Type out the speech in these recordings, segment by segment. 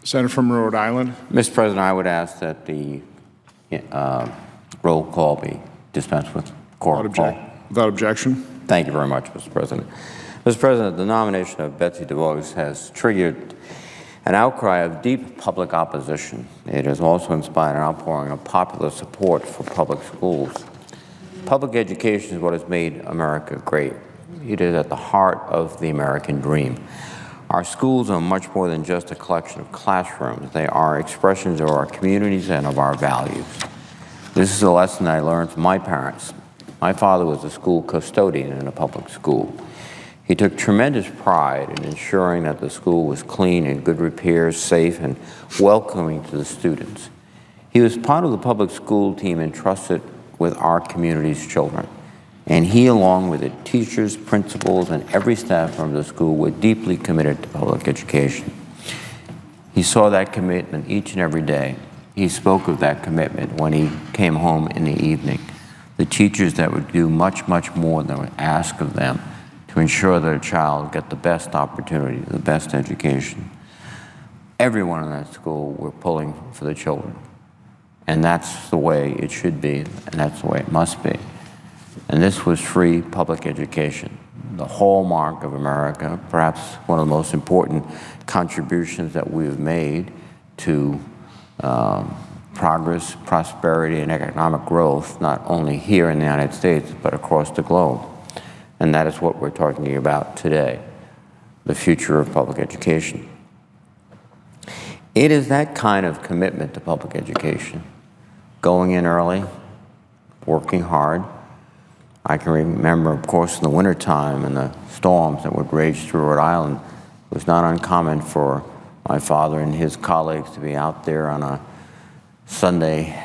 Senator from Rhode Island. Mr. President, I would ask that the roll call be dispensed with. Without objection. Thank you very much, Mr. President. Mr. President, the nomination of Betsy DeVos has triggered an outcry of deep public opposition. It has also inspired an outpouring of popular support for public schools. Public education is what has made America great. It is at the heart of the American dream. Our schools are much more than just a collection of classrooms. They are expressions of our communities and of our values. This is a lesson I learned from my parents. My father was a school custodian in a public school. He took tremendous pride in ensuring that the school was clean, in good repairs, safe, and welcoming to the students. He was part of the public school team entrusted with our community's children. And he, along with the teachers, principals, and every staff member of the school, were deeply committed to public education. He saw that commitment each and every day. He spoke of that commitment when he came home in the evening. The teachers that would do much, much more than would ask of them to ensure that a child get the best opportunity, the best education. Everyone in that school were pulling for the children. And that's the way it should be, and that's the way it must be. And this was free public education, the hallmark of America, perhaps one of the most important contributions that we have made to progress, prosperity, and economic growth, not only here in the United States, but across the globe. And that is what we're talking about today, the future of public education. It is that kind of commitment to public education, going in early, working hard. I can remember, of course, in the wintertime and the storms that would rage through Rhode Island, it was not uncommon for my father and his colleagues to be out there on a Sunday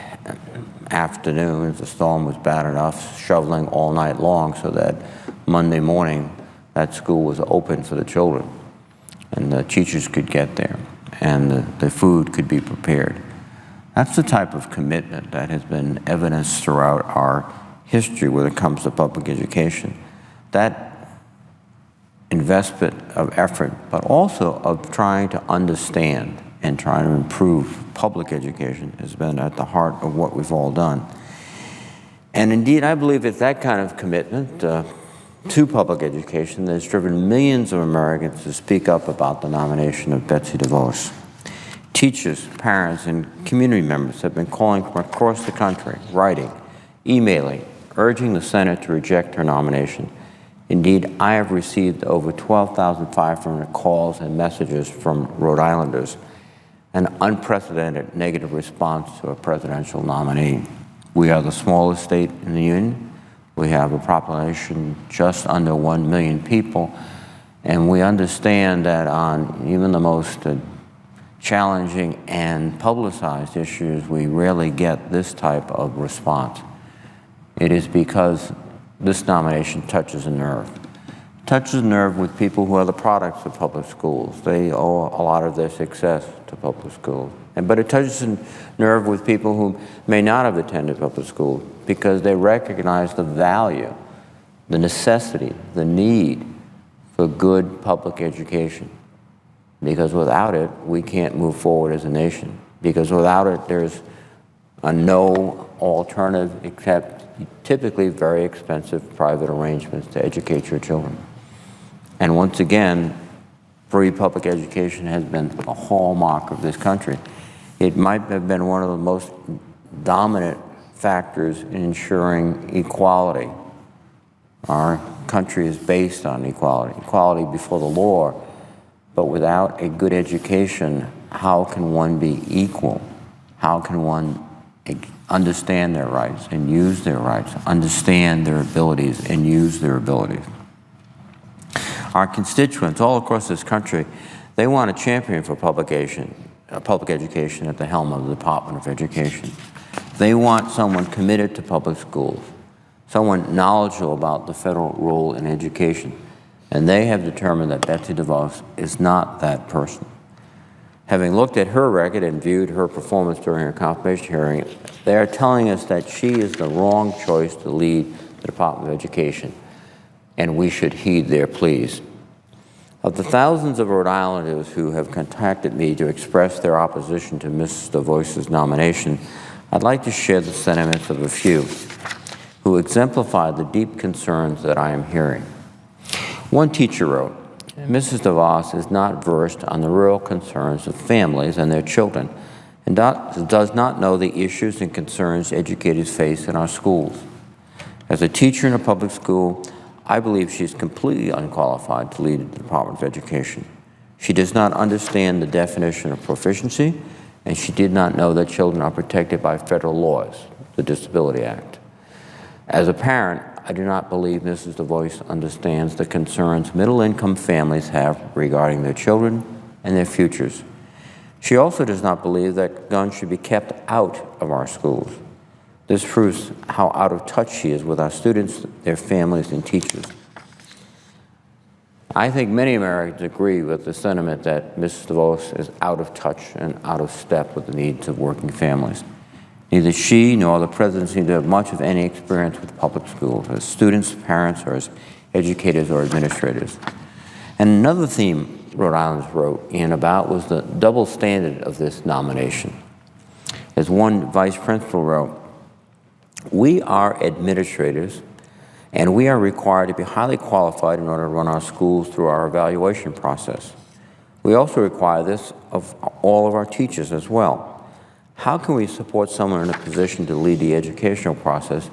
afternoon, if the storm was bad enough, shoveling all night long so that Monday morning that school was open for the children and the teachers could get there and the food could be prepared. That's the type of commitment that has been evidenced throughout our history when it comes to public education. That investment of effort, but also of trying to understand and trying to improve public education has been at the heart of what we've all done. And indeed, I believe it's that kind of commitment to public education that has driven millions of Americans to speak up about the nomination of Betsy DeVos. Teachers, parents, and community members have been calling from across the country, writing, emailing, urging the Senate to reject her nomination. Indeed, I have received over 12,500 calls and messages from Rhode Islanders, an unprecedented negative response to a presidential nominee. We are the smallest state in the Union. We have a population just under 1 million people, and we understand that on even the most challenging and publicized issues, we rarely get this type of response. It is because this nomination touches a nerve. It touches a nerve with people who are the products of public schools. They owe a lot of their success to public schools. But it touches a nerve with people who may not have attended public school because they recognize the value, the necessity, the need for good public education. Because without it, we can't move forward as a nation. Because without it, there's no alternative except typically very expensive private arrangements to educate your children. And once again, free public education has been a hallmark of this country. It might have been one of the most dominant factors in ensuring equality. Our country is based on equality before the law, but without a good education, how can one be equal? How can one understand their rights and use their rights, understand their abilities and use their abilities? Our constituents all across this country, they want a champion for public education at the helm of the Department of Education. They want someone committed to public schools, someone knowledgeable about the federal role in education. And they have determined that Betsy DeVos is not that person. Having looked at her record and viewed her performance during her confirmation hearing, they are telling us that she is the wrong choice to lead the Department of Education, and we should heed their pleas. Of the thousands of Rhode Islanders who have contacted me to express their opposition to Mrs. DeVos' nomination, I'd like to share the sentiments of a few who exemplify the deep concerns that I am hearing. One teacher wrote, "Mrs. DeVos is not versed on the real concerns of families and their children, and does not know the issues and concerns educators face in our schools. As a teacher in a public school, I believe she is completely unqualified to lead the Department of Education. She does not understand the definition of proficiency, and she did not know that children are protected by federal laws, the Disability Act. As a parent, I do not believe Mrs. DeVos understands the concerns middle-income families have regarding their children and their futures. She also does not believe that guns should be kept out of our schools. This proves how out of touch she is with our students, their families, and teachers." I think many Americans agree with the sentiment that Mrs. DeVos is out of touch and out of step with the needs of working families. Neither she nor the president seem to have much of any experience with public schools, as students, parents, or as educators or administrators. And another theme Rhode Islanders wrote in about was the double standard of this nomination. As one vice principal wrote, "We are administrators, and we are required to be highly qualified in order to run our schools through our evaluation process. We also require this of all of our teachers as well. How can we support someone in a position to lead the educational process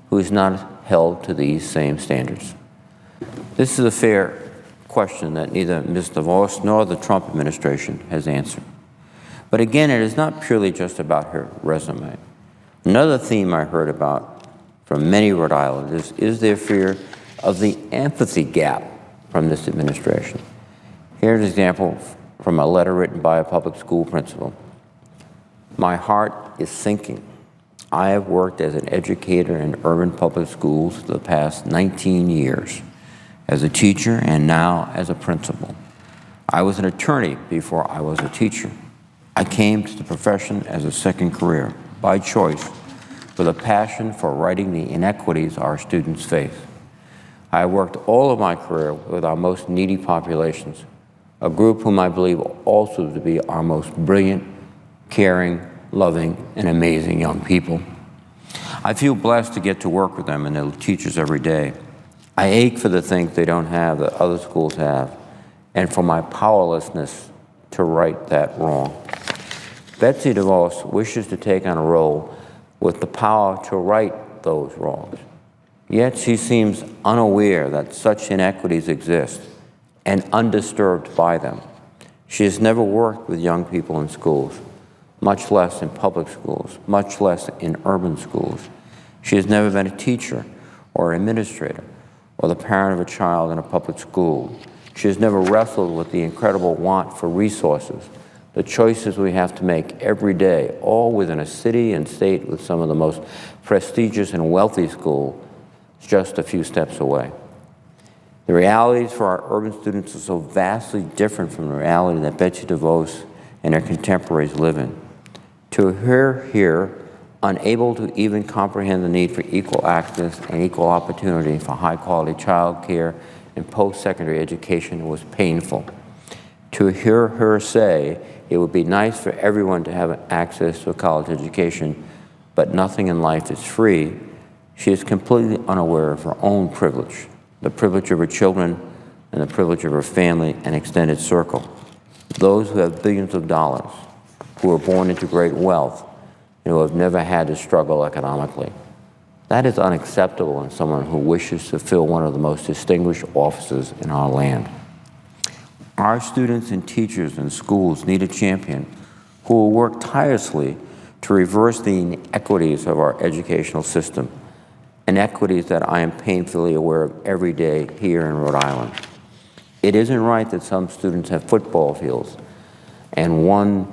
who is not held to these same standards?" This is a fair question that neither Ms. DeVos nor the Trump administration has answered. But again, it is not purely just about her resume. Another theme I heard about from many Rhode Islanders is their fear of the empathy gap from this administration. Here's an example from a letter written by a public school principal. "My heart is sinking. I have worked as an educator in urban public schools for the past 19 years, as a teacher and now as a principal. I was an attorney before I was a teacher. I came to the profession as a second career, by choice, with a passion for righting the inequities our students face. I have worked all of my career with our most needy populations, a group whom I believe also to be our most brilliant, caring, loving, and amazing young people. I feel blessed to get to work with them and their teachers every day. I ache for the things they don't have that other schools have, and for my powerlessness to right that wrong. Betsy DeVos wishes to take on a role with the power to right those wrongs. Yet she seems unaware that such inequities exist and undisturbed by them. She has never worked with young people in schools, much less in public schools, much less in urban schools. She has never been a teacher or an administrator or the parent of a child in a public school. She has never wrestled with the incredible want for resources, the choices we have to make every day, all within a city and state with some of the most prestigious and wealthy schools just a few steps away. The realities for our urban students are so vastly different from the reality that Betsy DeVos and her contemporaries live in. To her here, unable to even comprehend the need for equal access and equal opportunity for high-quality child care and post-secondary education was painful. To hear her say it would be nice for everyone to have access to a college education, but nothing in life is free, she is completely unaware of her own privilege, the privilege of her children and the privilege of her family and extended circle. Those who have billions of dollars, who were born into great wealth, and who have never had to struggle economically. That is unacceptable in someone who wishes to fill one of the most distinguished offices in our land. Our students and teachers in schools need a champion who will work tirelessly to reverse the inequities of our educational system, inequities that I am painfully aware of every day here in Rhode Island. It isn't right that some students have football fields and one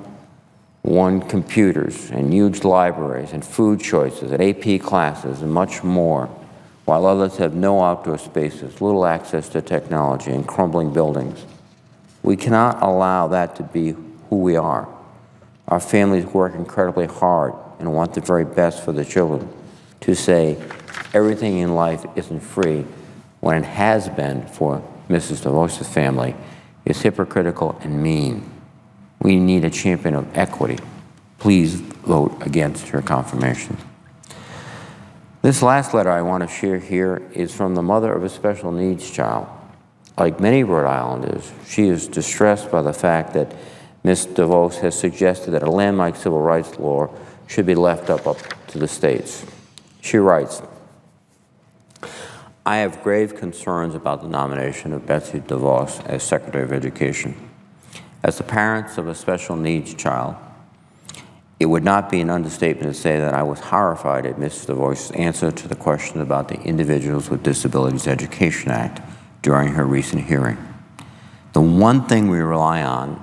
computers and huge libraries and food choices and AP classes and much more, while others have no outdoor spaces, little access to technology, and crumbling buildings. We cannot allow that to be who we are. Our families work incredibly hard and want the very best for their children. To say everything in life isn't free when it has been for Mrs. DeVos' family is hypocritical and mean. We need a champion of equity. Please vote against her confirmation. This last letter I want to share here is from the mother of a special needs child. Like many Rhode Islanders, she is distressed by the fact that Ms. DeVos has suggested that a landmark civil rights law should be left up to the states. She writes, I have grave concerns about the nomination of Betsy DeVos as Secretary of Education. As the parents of a special needs child, it would not be an understatement to say that I was horrified at Ms. DeVos' answer to the question about the Individuals with Disabilities Education Act during her recent hearing. The one thing we rely on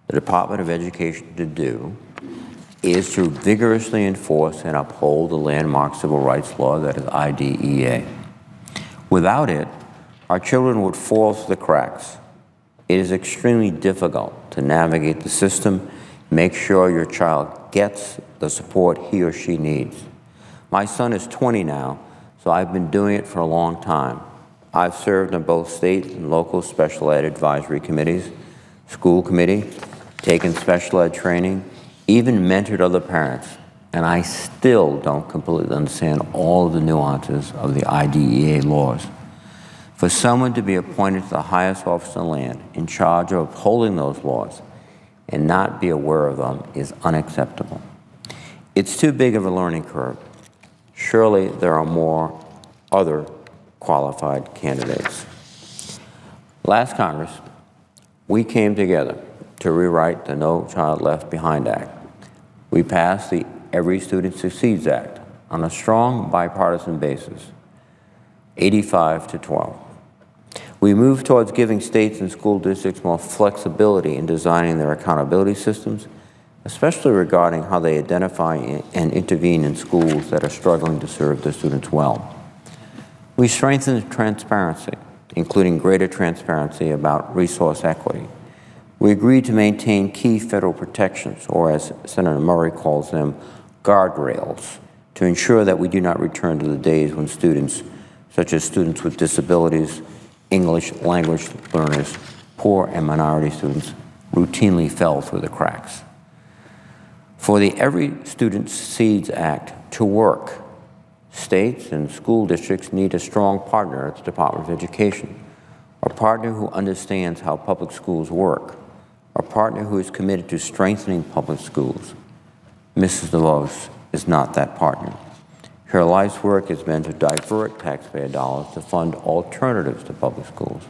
the Department of Education to do is to vigorously enforce and uphold the landmark civil rights law that is IDEA. Without it, our children would fall through the cracks. It is extremely difficult to navigate the system, make sure your child gets the support he or she needs. My son is 20 now, so I've been doing it for a long time. I've served on both state and local special ed advisory committees, school committee, taken special ed training, even mentored other parents, and I still don't completely understand all of the nuances of the IDEA laws. For someone to be appointed to the highest office in the land in charge of upholding those laws and not be aware of them is unacceptable. It's too big of a learning curve. Surely there are more other qualified candidates. Last Congress, we came together to rewrite the No Child Left Behind Act. We passed the Every Student Succeeds Act on a strong bipartisan basis, 85-12. We moved towards giving states and school districts more flexibility in designing their accountability systems, especially regarding how they identify and intervene in schools that are struggling to serve their students well. We strengthened transparency, including greater transparency about resource equity. We agreed to maintain key federal protections, or as Senator Murray calls them, guardrails, to ensure that we do not return to the days when students, such as students with disabilities, English language learners, poor and minority students, routinely fell through the cracks. For the Every Student Succeeds Act to work, states and school districts need a strong partner at the Department of Education, a partner who understands how public schools work, a partner who is committed to strengthening public schools. Mrs. DeVos is not that partner. Her life's work has been to divert taxpayer dollars to fund alternatives to public schools.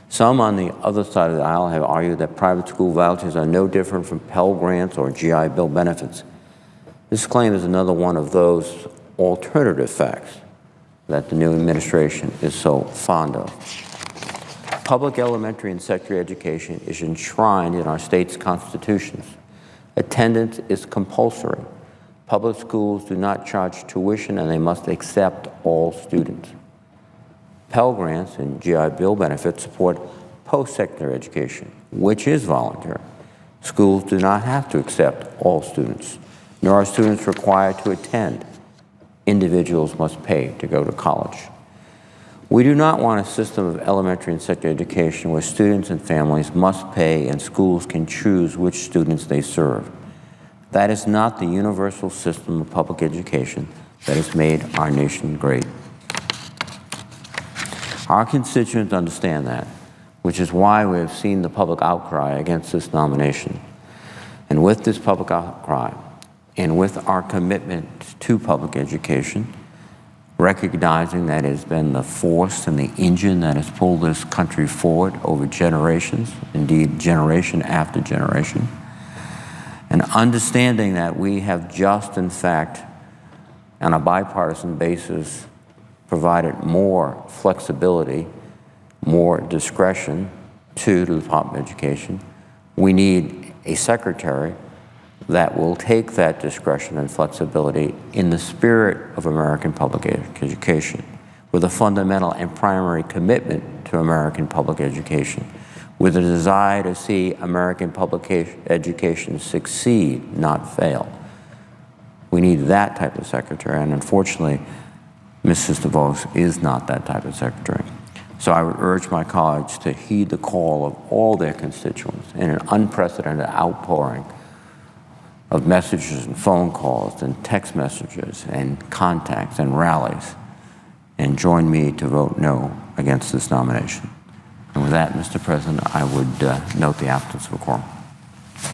Some on the other side of the aisle have argued that private school vouchers are no different from Pell Grants or GI Bill benefits. This claim is another one of those alternative facts that the new administration is so fond of. Public elementary and secondary education is enshrined in our state's constitutions. Attendance is compulsory. Public schools do not charge tuition, and they must accept all students. Pell Grants and GI Bill benefits support post-secondary education, which is voluntary. Schools do not have to accept all students, nor are students required to attend. Individuals must pay to go to college. We do not want a system of elementary and secondary education where students and families must pay and schools can choose which students they serve. That is not the universal system of public education that has made our nation great. Our constituents understand that, which is why we have seen the public outcry against this nomination. And with this public outcry, and with our commitment to public education, recognizing that it has been the force and the engine that has pulled this country forward over generations, indeed generation after generation, and understanding that we have just, in fact, on a bipartisan basis, provided more flexibility, more discretion to the Department of Education. We need a secretary that will take that discretion and flexibility in the spirit of American public education, with a fundamental and primary commitment to American public education, with a desire to see American public education succeed, not fail. We need that type of secretary, and unfortunately, Mrs. DeVos is not that type of secretary. So I would urge my colleagues to heed the call of all their constituents in an unprecedented outpouring of messages and phone calls and text messages and contacts and rallies, and join me to vote no against this nomination. And with that, Mr. President, I would note the absence of a quorum.